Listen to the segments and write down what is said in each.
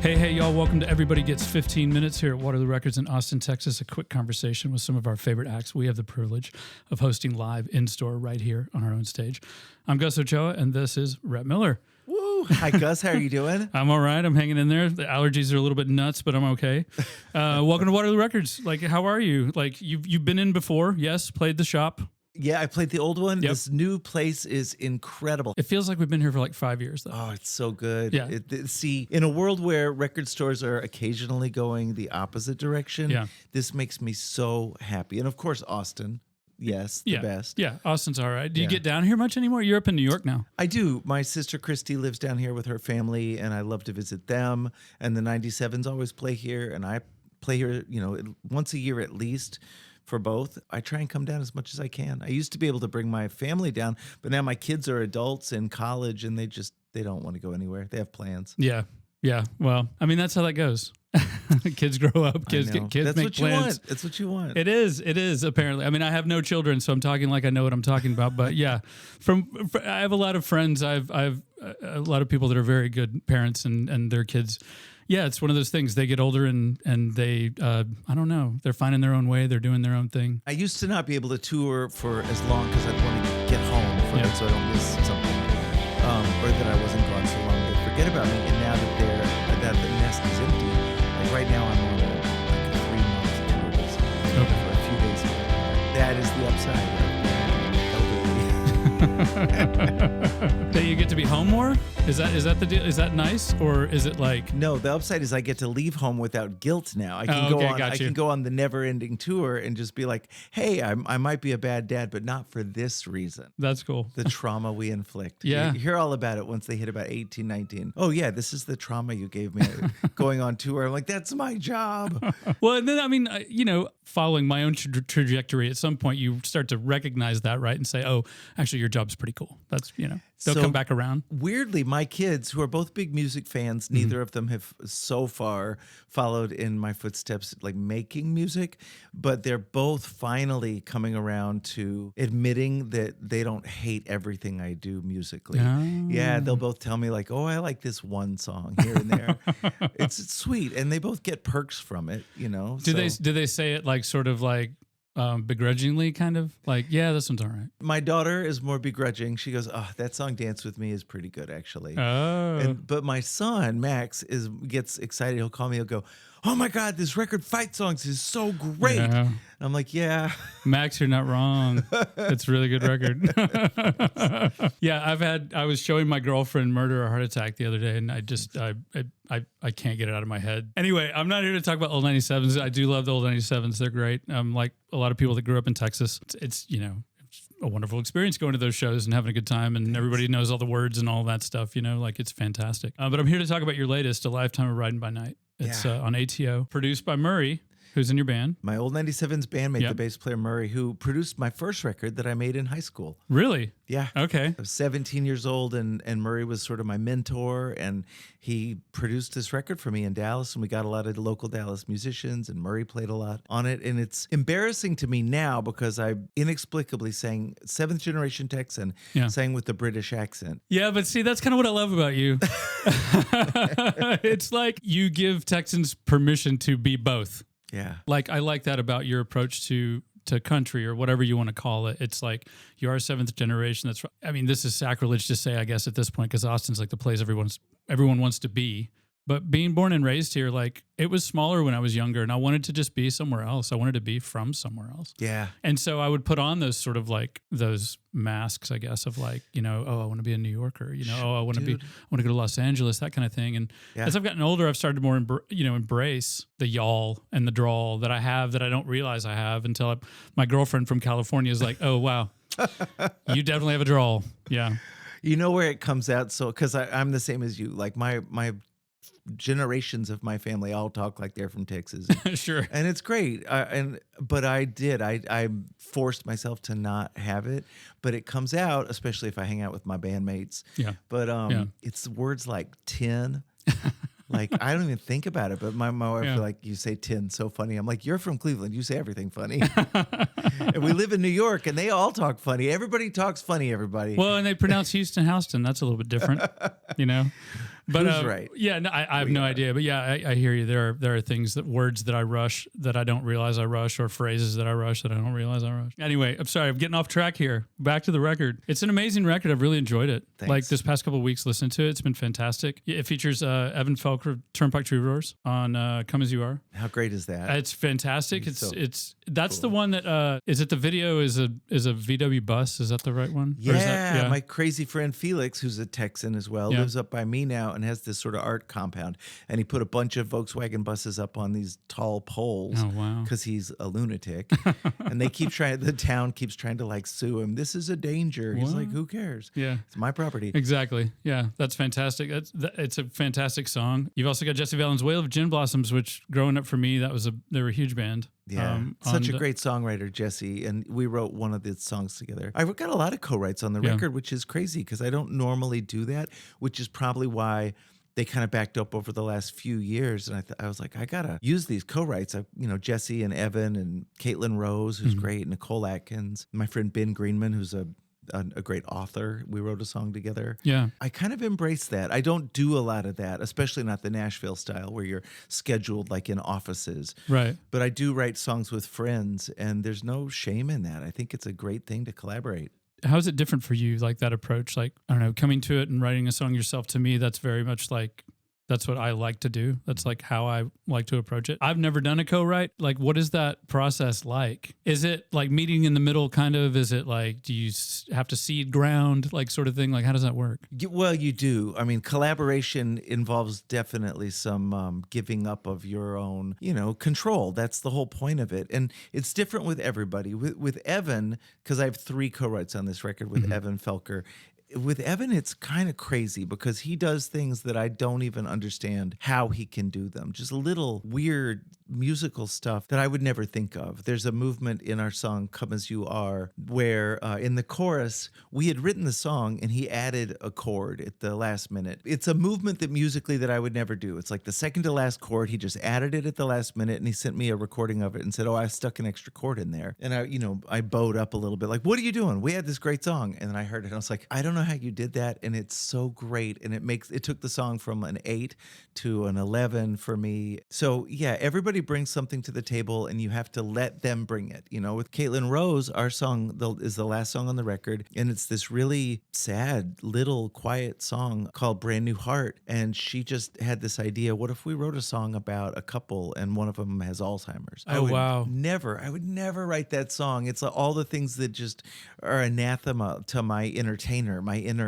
Hey, y'all. Welcome to Everybody Gets 15 Minutes here at Waterloo Records in Austin, Texas. A quick conversation with some of our favorite acts. We have the privilege of hosting live in-store right here on our own stage. I'm Gus Ochoa, and this is Rhett Miller. Woo! Hi, Gus. How are you doing? I'm all right. I'm hanging in there. The allergies are a little bit nuts, but I'm okay. Welcome to Waterloo Records. Like, how are you? Like, you've been in before, yes? Played the shop. Yeah, I played the old one. Yep. This new place is incredible. It feels like we've been here for like 5 years, though. Oh, it's so good. Yeah. See, in a world where record stores are occasionally going the opposite direction, Yeah. this makes me so happy. And of course, Austin. Yes, the best. Yeah, Austin's all right. Do you Yeah. get down here much anymore? You're up in New York now. I do. My sister Christy lives down here with her family, and I love to visit them. And the 97s always play here, and I play here, once a year at least. For both, I try and come down as much as I can. I used to be able to bring my family down, but now my kids are adults in college, and they don't want to go anywhere. They have plans. Yeah. Well, I mean, that's how that goes. Kids grow up. Kids That's make what plans. you want. That's what you want. It is apparently. I mean, I have no children, so I'm talking like I know what I'm talking about. But yeah, I have a lot of friends. I've a lot of people that are very good parents and their kids. Yeah, it's one of those things. They get older and they, I don't know, they're finding their own way. They're doing their own thing. I used to not be able to tour for as long because I'd want to get home from it so I don't miss something, or that I wasn't gone so long they forget about me. And now that the nest is empty, like right now I'm on a 3-month tour basically for a few days here. That is the upside That you get to be home more? Is that the deal? Is that nice, or is it like? No, the upside is I get to leave home without guilt now. I can I can go on the never-ending tour and just be like, hey, I might be a bad dad, but not for this reason. That's cool. The trauma we inflict. Yeah. You hear all about it once they hit about 18, 19. Oh, yeah, this is the trauma you gave me going on tour. I'm like, that's my job. Well, and then, I mean, following my own trajectory, at some point you start to recognize that, right? And say, oh, actually, your job's pretty cool. That's, they'll come back around. Weirdly, my kids, who are both big music fans, neither of them have so far followed in my footsteps, like making music, but they're both finally coming around to admitting that they don't hate everything I do musically. Oh. Yeah, they'll both tell me like, oh, I like this one song here and there. It's sweet, and they both get perks from it, Do they say it like sort of like begrudgingly, kind of like, yeah, this one's all right? My daughter is more begrudging. She goes, oh, that song Dance With Me is pretty good, actually. Oh. But my son, Max, gets excited. He'll call me. He'll go, oh, my God, this record Fight Songs is so great. Yeah. And I'm like, yeah. Max, you're not wrong. It's a really good record. Yeah, I was showing my girlfriend Murder or Heart Attack the other day, and I can't get it out of my head. Anyway, I'm not here to talk about old 97s. I do love the old 97s. They're great. Like a lot of people that grew up in Texas, it's a wonderful experience going to those shows and having a good time, and everybody knows all the words and all that stuff, like it's fantastic. But I'm here to talk about your latest, A Lifetime of Riding by Night. It's on ATO, produced by Murray, who's in your band. My old 97's bandmate, the bass player Murray, who produced my first record that I made in high school. Really? Yeah. Okay. I was 17 years old, and Murray was sort of my mentor, and he produced this record for me in Dallas, and we got a lot of local Dallas musicians, and Murray played a lot on it. And it's embarrassing to me now because I inexplicably sang 7th Generation Texan, sang with the British accent. Yeah, but see, that's kind of what I love about you. It's like you give Texans permission to be both. Yeah. Like, I like that about your approach to country or whatever you want to call it. It's like you are 7th generation. This is sacrilege to say, I guess, at this point, because Austin's like the place everyone wants to be. But being born and raised here, like, it was smaller when I was younger, and I wanted to just be somewhere else. I wanted to be from somewhere else. Yeah. And so I would put on those sort of like those masks, I guess, of like, oh, I want to be a New Yorker, I want to go to Los Angeles, that kind of thing. And as I've gotten older, I've started to more, embrace the y'all and the drawl that I have that I don't realize I have until my girlfriend from California is like, oh, wow, you definitely have a drawl. Yeah. You know where it comes out? So, because I'm the same as you. Like my generations of my family all talk like they're from Texas. Sure. And it's great. But I forced myself to not have it, but it comes out, especially if I hang out with my bandmates. Yeah. But it's words like tin. Like, I don't even think about it, but my wife was like, you say tin so funny. I'm like, you're from Cleveland. You say everything funny. And we live in New York, and they all talk funny. Everybody talks funny, everybody. Well, and they pronounce Houston. That's a little bit different, But Who's right? Yeah, no, I have no idea. But yeah, I hear you. There are things words that I rush that I don't realize I rush, or phrases that I rush that I don't realize I rush. Anyway, I'm sorry, I'm getting off track here. Back to the record. It's an amazing record. I've really enjoyed it. Thanks. Like this past couple of weeks, listening to it, it's been fantastic. It features Evan Felker, Turnpike Troubadours on Come As You Are. How great is that? It's fantastic. That's cool. the one that is it the video is a VW bus? Is that the right one? Or is that- Yeah, my crazy friend Felix, who's a Texan as well, Yeah. lives up by me now and has this sort of art compound. And he put a bunch of Volkswagen buses up on these tall poles. Oh, wow. Because he's a lunatic. And they keep trying, the town keeps trying to like sue him. This is a danger. He's What? like, who cares? Yeah. It's my property. Exactly. Yeah, that's fantastic. It's a fantastic song. You've also got Jesse Valen's Whale of Gin Blossoms, which growing up for me, they were a huge band. Yeah, such a great songwriter, Jesse, and we wrote one of the songs together. I've got a lot of co-writes on the record, which is crazy because I don't normally do that, which is probably why they kind of backed up over the last few years. And I was like, I gotta use these co-writes. Jesse and Evan and Caitlin Rose, who's great, Nicole Atkins, my friend Ben Greenman, who's a great author. We wrote a song together. Yeah. I kind of embrace that. I don't do a lot of that, especially not the Nashville style where you're scheduled like in offices. Right. But I do write songs with friends, and there's no shame in that. I think it's a great thing to collaborate. How is it different for you, like that approach? Like, I don't know, coming to it and writing a song yourself, to me, that's very much like, that's what I like to do. That's like how I like to approach it. I've never done a co-write. Like, what is that process like? Is it like meeting in the middle kind of? Is it like, do you have to seed ground, like sort of thing? Like, how does that work? Well, you do. I mean, collaboration involves definitely some giving up of your own, control. That's the whole point of it. And it's different with everybody. With Evan, because I have 3 co-writes on this record with Evan Felker. With Evan, it's kind of crazy because he does things that I don't even understand how he can do them. Just little weird musical stuff that I would never think of. There's a movement in our song, Come As You Are, where in the chorus, we had written the song and he added a chord at the last minute. It's a movement that musically that I would never do. It's like the second to last chord. He just added it at the last minute and he sent me a recording of it and said, I stuck an extra chord in there. And I bowed up a little bit like, what are you doing? We had this great song. And then I heard it and I was like, I don't know how you did that, and it's so great, and it took the song from an 8 to an 11 for me. So yeah, everybody brings something to the table and you have to let them bring it. With Caitlin Rose, our song is the last song on the record, and it's this really sad little quiet song called Brand New Heart, and she just had this idea, what if we wrote a song about a couple and one of them has Alzheimer's? I would never write that song. It's all the things that just are anathema to my inner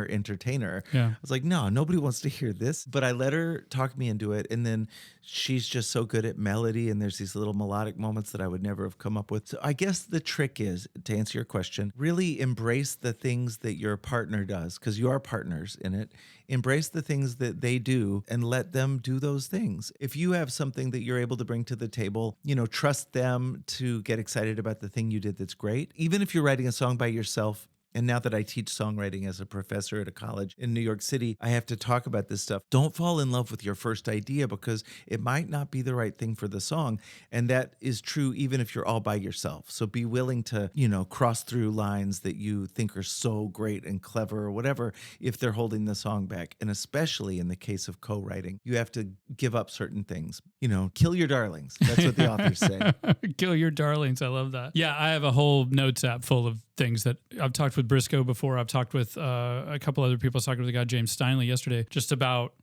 entertainer. Yeah. I was like, no, nobody wants to hear this. But I let her talk me into it. And then she's just so good at melody. And there's these little melodic moments that I would never have come up with. So I guess the trick is, to answer your question, really embrace the things that your partner does, because you are partners in it. Embrace the things that they do and let them do those things. If you have something that you're able to bring to the table, trust them to get excited about the thing you did that's great. Even if you're writing a song by yourself, and now that I teach songwriting as a professor at a college in New York City, I have to talk about this stuff. Don't fall in love with your first idea because it might not be the right thing for the song. And that is true even if you're all by yourself. So be willing to, cross through lines that you think are so great and clever or whatever if they're holding the song back. And especially in the case of co-writing, you have to give up certain things. Kill your darlings. That's what the authors say. Kill your darlings. I love that. Yeah, I have a whole notes app full of things that I've talked with Briscoe before. I've talked with a couple other people. I was talking with the guy James Steinley yesterday, just about,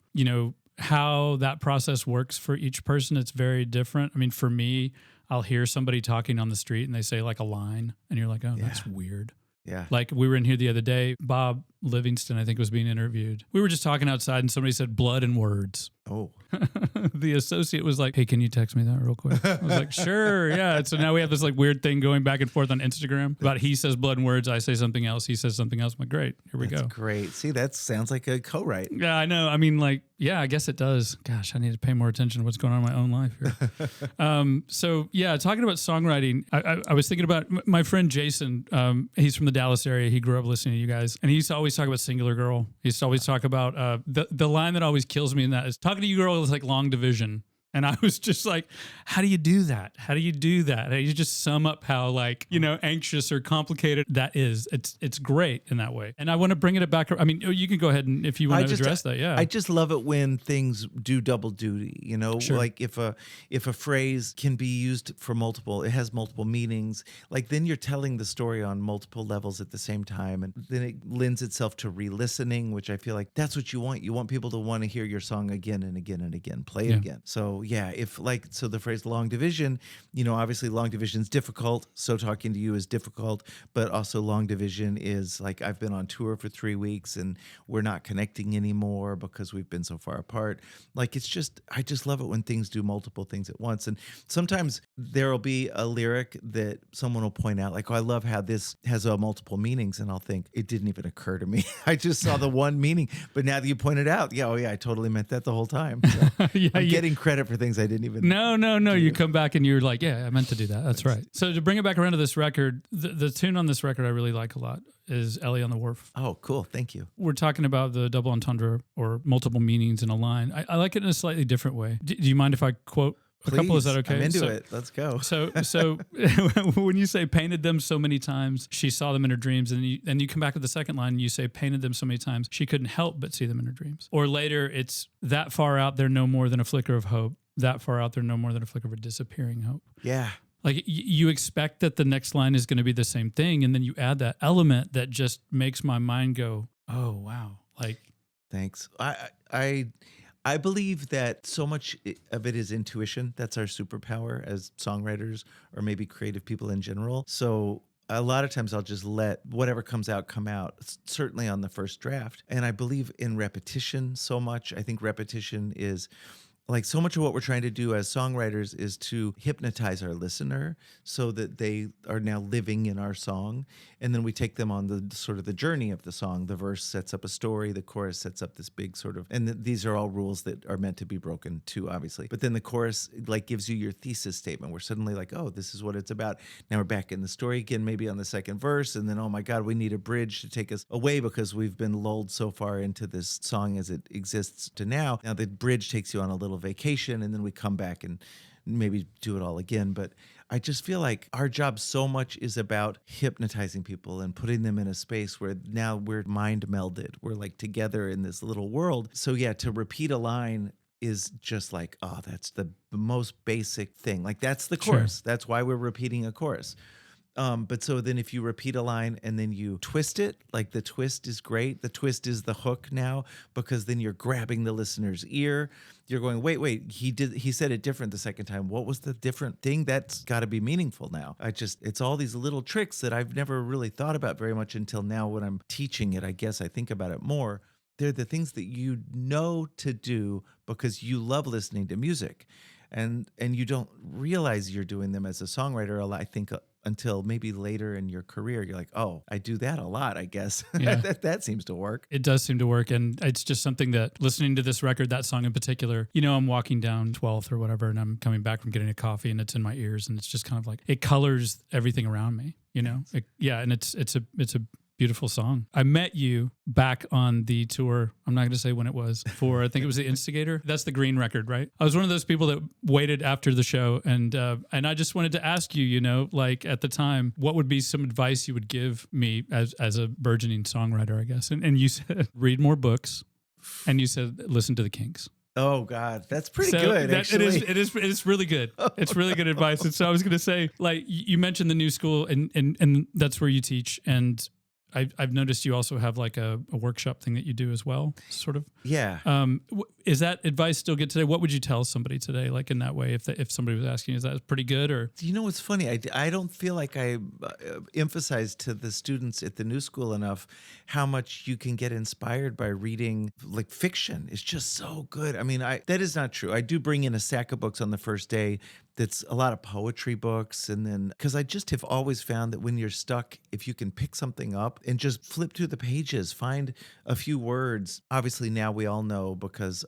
how that process works for each person. It's very different. I mean, for me, I'll hear somebody talking on the street and they say like a line and you're like, oh, that's weird. Yeah. Like we were in here the other day, Bob Livingston, I think, was being interviewed. We were just talking outside and somebody said blood and words. Oh. The associate was like, hey, can you text me that real quick? I was like, sure. Yeah. So now we have this like weird thing going back and forth on Instagram about he says blood and words. I say something else. He says something else. I'm like, great. Here we go. Great. See, that sounds like a co-write. Yeah, I know. I mean, like, yeah, I guess it does. Gosh, I need to pay more attention to what's going on in my own life here. So yeah, talking about songwriting, I was thinking about my friend Jason. He's from the Dallas area. He grew up listening to you guys, and he used to always talk about Singular Girl. He used to always talk about the line that always kills me in that is talking to you girl is like long division. And I was just like, how do you do that? How do you do that? How do you just sum up how like, anxious or complicated that is? It's great in that way. And I want to bring it back. I mean, you can go ahead and if you want to address that. Yeah. I just love it when things do double duty, Sure. like if a phrase can be used for multiple, it has multiple meanings, like then you're telling the story on multiple levels at the same time. And then it lends itself to re-listening, which I feel like that's what you want. You want people to want to hear your song again and again and again, play it again. So yeah, so the phrase long division, obviously long division is difficult. So talking to you is difficult, but also long division is like, I've been on tour for 3 weeks and we're not connecting anymore because we've been so far apart. Like, I just love it when things do multiple things at once. And sometimes there'll be a lyric that someone will point out, like, oh, I love how this has multiple meanings. And I'll think, it didn't even occur to me. I just saw the one meaning. But now that you pointed out, I totally meant that the whole time. So I'm getting credit for things I didn't even. No. You come back and you're like, yeah, I meant to do that. That's right. So to bring it back around to this record, the tune on this record I really like a lot is Ellie on the Wharf. Oh, cool. Thank you. We're talking about the double entendre or multiple meanings in a line. I like it in a slightly different way. Do you mind if I quote a couple? Is that okay? I'm into it. Let's go. So when you say painted them so many times, she saw them in her dreams, and you come back to the second line and you say painted them so many times, she couldn't help but see them in her dreams. Or later, it's that far out, they're no more than a flicker of hope. That far out, they're no more than a flicker of a disappearing hope. Yeah. Like you expect that the next line is going to be the same thing, and then you add that element that just makes my mind go, "Oh wow!" Like, thanks. I believe that so much of it is intuition. That's our superpower as songwriters, or maybe creative people in general. So a lot of times I'll just let whatever comes out come out, certainly on the first draft. And I believe in repetition so much. I think repetition is like so much of what we're trying to do as songwriters is to hypnotize our listener so that they are now living in our song. And then we take them on the sort of the journey of the song. The verse sets up a story. The chorus sets up this big sort of, and these are all rules that are meant to be broken too, obviously. But then the chorus like gives you your thesis statement. We're suddenly like, oh, this is what it's about. Now we're back in the story again, maybe on the second verse. And then, oh my God, we need a bridge to take us away because we've been lulled so far into this song as it exists to now. Now the bridge takes you on a little vacation, and then we come back and maybe do it all again. But I just feel like our job so much is about hypnotizing people and putting them in a space where now we're mind melded. We're like together in this little world. So yeah, to repeat a line is just like, oh, that's the most basic thing. Like that's the chorus. Sure. That's why we're repeating a chorus. But so then if you repeat a line and then you twist it, like the twist is great. The twist is the hook now, because then you're grabbing the listener's ear. You're going, wait, he said it different the second time. What was the different thing? That's got to be meaningful now. It's all these little tricks that I've never really thought about very much until now when I'm teaching it. I guess I think about it more. They're the things that you know to do because you love listening to music. And you don't realize you're doing them as a songwriter, I think, until maybe later in your career. You're like, oh, I do that a lot, I guess. Yeah. that seems to work. It does seem to work. And it's just something that listening to this record, that song in particular, I'm walking down 12th or whatever, and I'm coming back from getting a coffee and it's in my ears. And it's just kind of like, it colors everything around me, And it's a beautiful song. I met you back on the tour. I'm not going to say when it was for, I think it was the Instigator. That's the Green record, right? I was one of those people that waited after the show. And I just wanted to ask you, like at the time, what would be some advice you would give me as a burgeoning songwriter, I guess? And you said, read more books. And you said, listen to the Kinks. Oh God, that's pretty good. Actually, it is really good. It's really good advice. And so I was going to say, like you mentioned the new school, and that's where you teach. And I've noticed you also have like a workshop thing that you do as well, sort of. Yeah. Is that advice still good today? What would you tell somebody today, like in that way, if somebody was asking, is that pretty good? Or what's funny? I don't feel like I emphasize to the students at the new school enough how much you can get inspired by reading like fiction. It's just so good. I mean, that is not true. I do bring in a stack of books on the first day. That's a lot of poetry books. And then, because I just have always found that when you're stuck, if you can pick something up and just flip through the pages, find a few words. Obviously now we all know because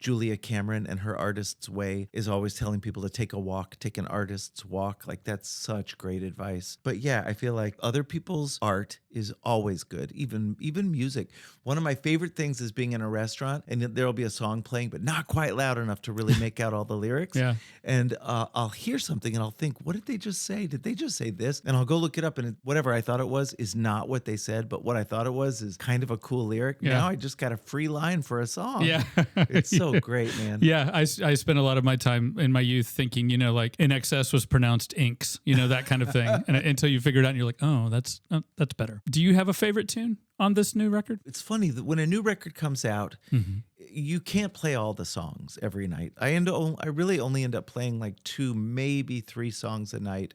Julia Cameron and her Artist's Way is always telling people to take a walk, take an artist's walk. Like that's such great advice. But yeah, I feel like other people's art is always good, even music. One of my favorite things is being in a restaurant and there'll be a song playing, but not quite loud enough to really make out all the lyrics. Yeah. And I'll hear something and I'll think, what did they just say? Did they just say this? And I'll go look it up, and whatever I thought it was is not what they said, but what I thought it was is kind of a cool lyric. Yeah. Now I just got a free line for a song. Yeah. It's so great, man. Yeah, I spent a lot of my time in my youth thinking, like In Excess was pronounced inks, that kind of thing. And until you figure it out and you're like, oh, that's better. Do you have a favorite tune on this new record? It's funny that when a new record comes out, you can't play all the songs every night. I really only end up playing like 2, maybe 3 songs a night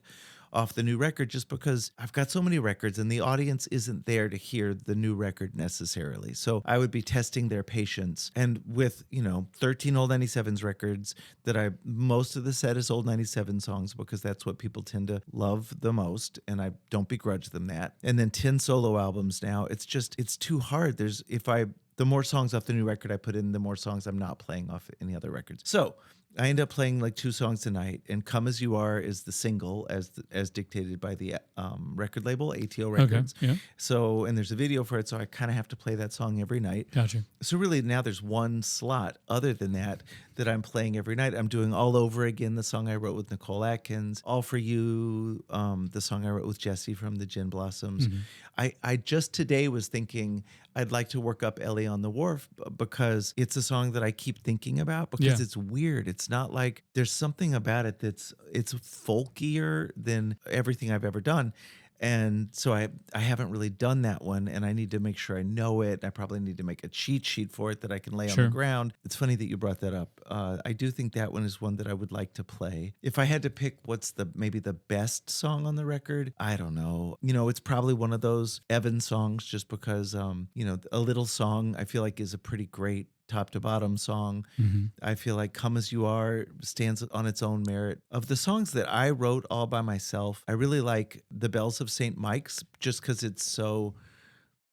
off the new record, just because I've got so many records and the audience isn't there to hear the new record necessarily. So I would be testing their patience. And with, 13 old 97s records that most of the set is old 97 songs because that's what people tend to love the most. And I don't begrudge them that. And then 10 solo albums now. It's too hard. The more songs off the new record I put in, the more songs I'm not playing off any other records. So I end up playing like 2 songs tonight, and "Come As You Are" is the single as dictated by the record label, ATO Records. Okay, yeah. So, and there's a video for it, so I kind of have to play that song every night. Gotcha. So really now there's one slot other than that I'm playing every night. I'm doing All Over Again, the song I wrote with Nicole Atkins, All For You, the song I wrote with Jesse from the Gin Blossoms. I just today was thinking I'd like to work up Ellie on the Wharf because it's a song that I keep thinking about because it's weird. It's not like there's something about it it's folkier than everything I've ever done. And so I haven't really done that one, and I need to make sure I know it. I probably need to make a cheat sheet for it that I can lay on the ground. It's funny that you brought that up. I do think that one is one that I would like to play. If I had to pick what's maybe the best song on the record, I don't know. It's probably one of those Evan songs just because, A Little Song I feel like is a pretty great top to bottom song. I feel like "Come As You Are" stands on its own merit. Of the songs that I wrote all by myself, I really like "The Bells of St. Mike's" just because it's so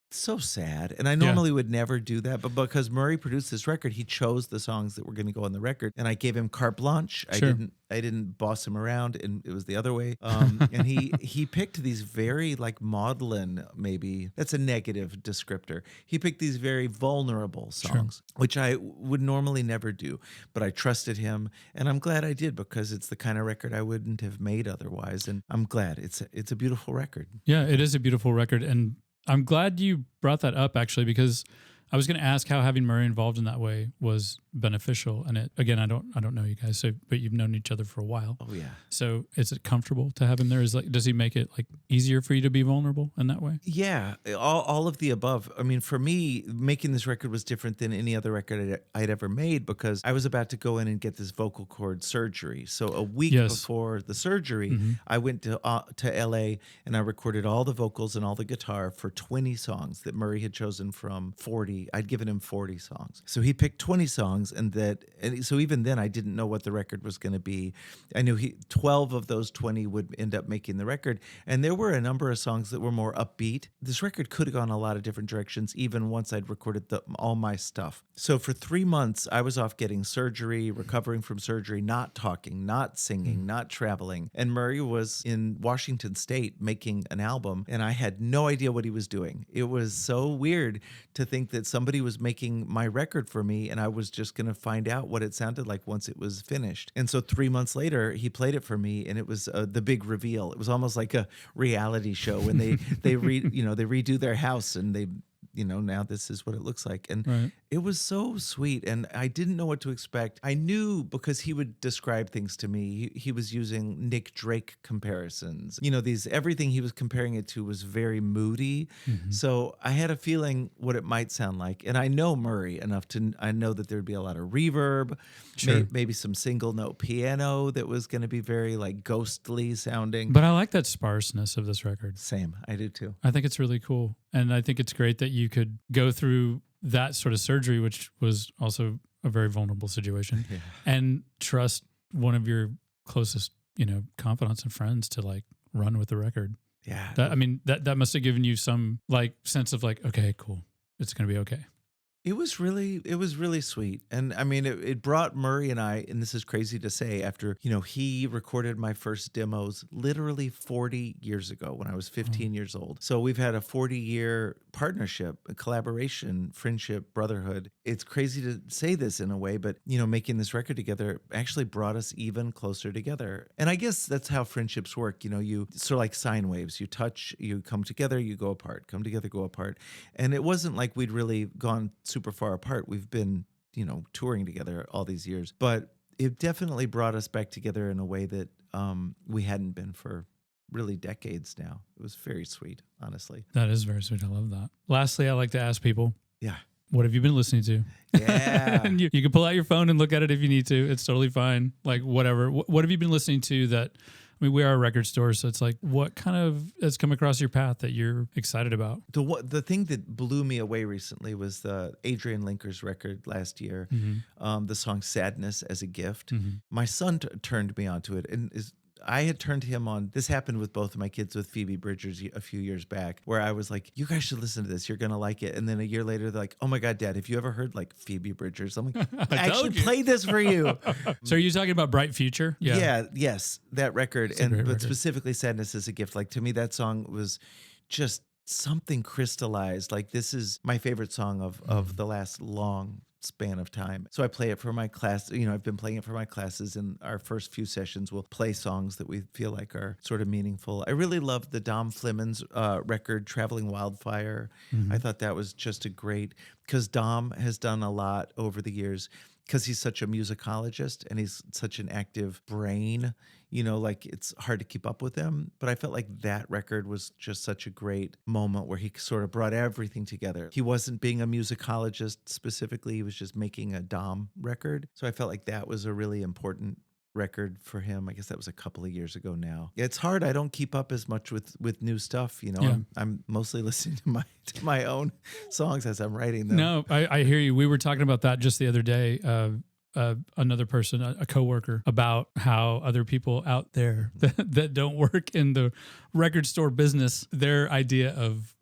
sad. And I normally would never do that, but because Murray produced this record, he chose the songs that were going to go on the record, and I gave him carte blanche. I didn't boss him around, and it was the other way. And he picked these very like maudlin, maybe that's a negative descriptor. He picked these very vulnerable songs, which I would normally never do, but I trusted him, and I'm glad I did because it's the kind of record I wouldn't have made otherwise. And I'm glad it's a beautiful record. Yeah, it is a beautiful record, and I'm glad you brought that up actually, because I was going to ask how having Murray involved in that way was beneficial. And I don't know you guys, but you've known each other for a while. Oh yeah. So is it comfortable to have him there? Does he make it like easier for you to be vulnerable in that way? Yeah, all of the above. I mean, for me, making this record was different than any other record I'd ever made because I was about to go in and get this vocal cord surgery. So a week before the surgery, I went to LA and I recorded all the vocals and all the guitar for 20 songs that Murray had chosen from 40. I'd given him 40 songs. So he picked 20 songs, and so even then I didn't know what the record was going to be. I knew 12 of those 20 would end up making the record, and there were a number of songs that were more upbeat. This record could have gone a lot of different directions even once I'd recorded all my stuff. So for 3 months I was off getting surgery, recovering from surgery, not talking, not singing, not traveling. And Murray was in Washington State making an album, and I had no idea what he was doing. It was so weird to think that somebody was making my record for me and I was just going to find out what it sounded like once it was finished. And so 3 months later, he played it for me, and it was the big reveal. It was almost like a reality show when they redo their house and they now this is what it looks like. And it was so sweet. And I didn't know what to expect. I knew because he would describe things to me. He was using Nick Drake comparisons. Everything he was comparing it to was very moody. So I had a feeling what it might sound like. And I know Murray enough I know that there'd be a lot of reverb, maybe some single note piano that was going to be very like ghostly sounding. But I like that sparseness of this record. Same. I do too. I think it's really cool. And I think it's great that you could go through that sort of surgery, which was also a very vulnerable situation, and trust one of your closest, confidants and friends to like run with the record. Yeah. That must have given you some like sense of like, okay, cool. It's going to be okay. It was really sweet. And I mean, it brought Murray and I, and this is crazy to say, after, he recorded my first demos literally 40 years ago when I was 15 years old. So we've had a 40-year partnership, a collaboration, friendship, brotherhood. It's crazy to say this in a way, but, making this record together actually brought us even closer together. And I guess that's how friendships work. You sort of like sine waves. You touch, you come together, you go apart, come together, go apart. And it wasn't like we'd really gone super far apart. We've been, touring together all these years, but it definitely brought us back together in a way that we hadn't been for really decades now. It was very sweet, honestly. That is very sweet. I love that. Lastly, I like to ask people, yeah, what have you been listening to? Yeah. And you can pull out your phone and look at it if you need to. It's totally fine. Like whatever. What have you been listening to that, we are a record store, so it's like, what kind of has come across your path that you're excited about? The thing that blew me away recently was the Adrienne Lenker's record last year, the song Sadness as a Gift. My son turned me onto it, and I had turned him on. This happened with both of my kids, with Phoebe Bridgers a few years back, where I was like, you guys should listen to this. You're going to like it. And then a year later, they're like, oh my God, Dad, have you ever heard like Phoebe Bridgers? I'm like, I actually played this for you. So are you talking about Bright Future? Yes, that record. But record. Specifically Sadness as a Gift. Like, to me, that song was just something crystallized. Like, this is my favorite song of the last long span of time. So I play it for my class. I've been playing it for my classes. In our first few sessions, we'll play songs that we feel like are sort of meaningful. I really love the Dom Flemons record, Traveling Wildfire. I thought that was just a great, because Dom has done a lot over the years, because he's such a musicologist and he's such an active brain, like it's hard to keep up with him. But I felt like that record was just such a great moment where he sort of brought everything together. He wasn't being a musicologist specifically, he was just making a Dom record. So I felt like that was a really important record for him. I guess that was a couple of years ago now. It's hard. I don't keep up as much with new stuff. I'm mostly listening to my own songs as I'm writing them. No, I hear you. We were talking about that just the other day. Another person, a coworker, about how other people out there that don't work in the record store business, their idea of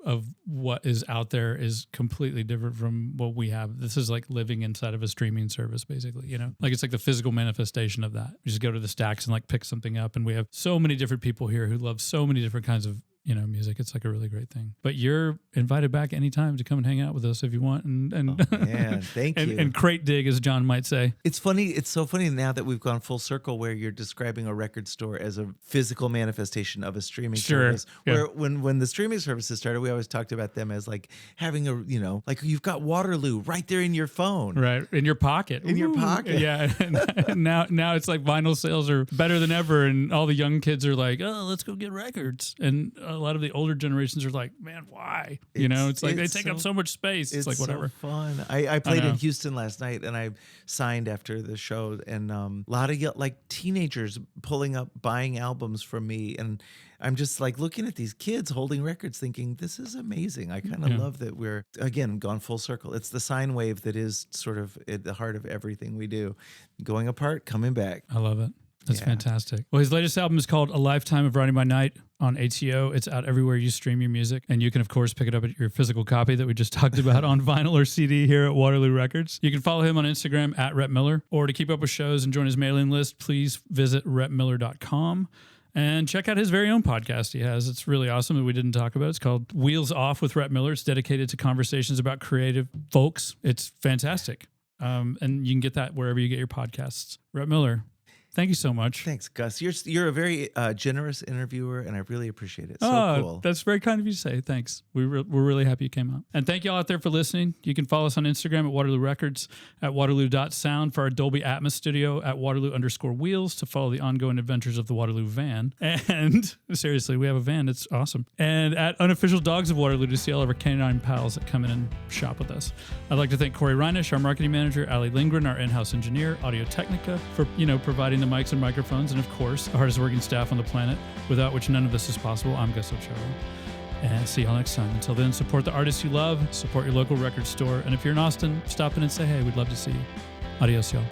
what is out there is completely different from what we have. This is like living inside of a streaming service, basically, like it's like the physical manifestation of that. You just go to the stacks and like pick something up, and we have so many different people here who love so many different kinds of music. It's like a really great thing. But you're invited back anytime to come and hang out with us if you want. And man, thank you. And crate dig, as John might say. It's funny. It's so funny now that we've gone full circle, where you're describing a record store as a physical manifestation of a streaming service. Where when the streaming services started, we always talked about them as like having a, like you've got Waterloo right there in your phone. Right. In your pocket. In your pocket. Yeah. And now it's like vinyl sales are better than ever. And all the young kids are like, oh, let's go get records. And a lot of the older generations are like, man, why? It's like they take up so much space. It's like whatever. So fun. I played in Houston last night, and I signed after the show, and a lot of like teenagers pulling up, buying albums from me, and I'm just like looking at these kids holding records thinking, this is amazing. I kind of love that we're, again, gone full circle. It's the sine wave that is sort of at the heart of everything we do. Going apart, coming back. I love it. That's fantastic. Well, his latest album is called A Lifetime of Writing by Night on ATO. It's out everywhere you stream your music. And you can, of course, pick it up at your physical copy that we just talked about on vinyl or CD here at Waterloo Records. You can follow him on Instagram at Rhett Miller. Or to keep up with shows and join his mailing list, please visit rhettmiller.com. And check out his very own podcast he has. It's really awesome that we didn't talk about. It's called Wheels Off with Rhett Miller. It's dedicated to conversations about creative folks. It's fantastic. And you can get that wherever you get your podcasts. Rhett Miller, thank you so much. Thanks, Gus. You're a very generous interviewer, and I really appreciate it. So cool. That's very kind of you to say. Thanks. We're really happy you came out. And thank you all out there for listening. You can follow us on Instagram at Waterloo Records, at Waterloo.sound for our Dolby Atmos studio, at Waterloo_wheels to follow the ongoing adventures of the Waterloo van. And seriously, we have a van. It's awesome. And at Unofficial Dogs of Waterloo to see all of our canine pals that come in and shop with us. I'd like to thank Cory Reinisch, our marketing manager, Allie Lingren, our in-house engineer, Audio-Technica, for providing the mics and microphones, and of course, the hardest working staff on the planet, without which none of this is possible. I'm Gus Ochoa. And see y'all next time. Until then, support the artists you love, support your local record store, and if you're in Austin, stop in and say hey. We'd love to see you. Adios, y'all.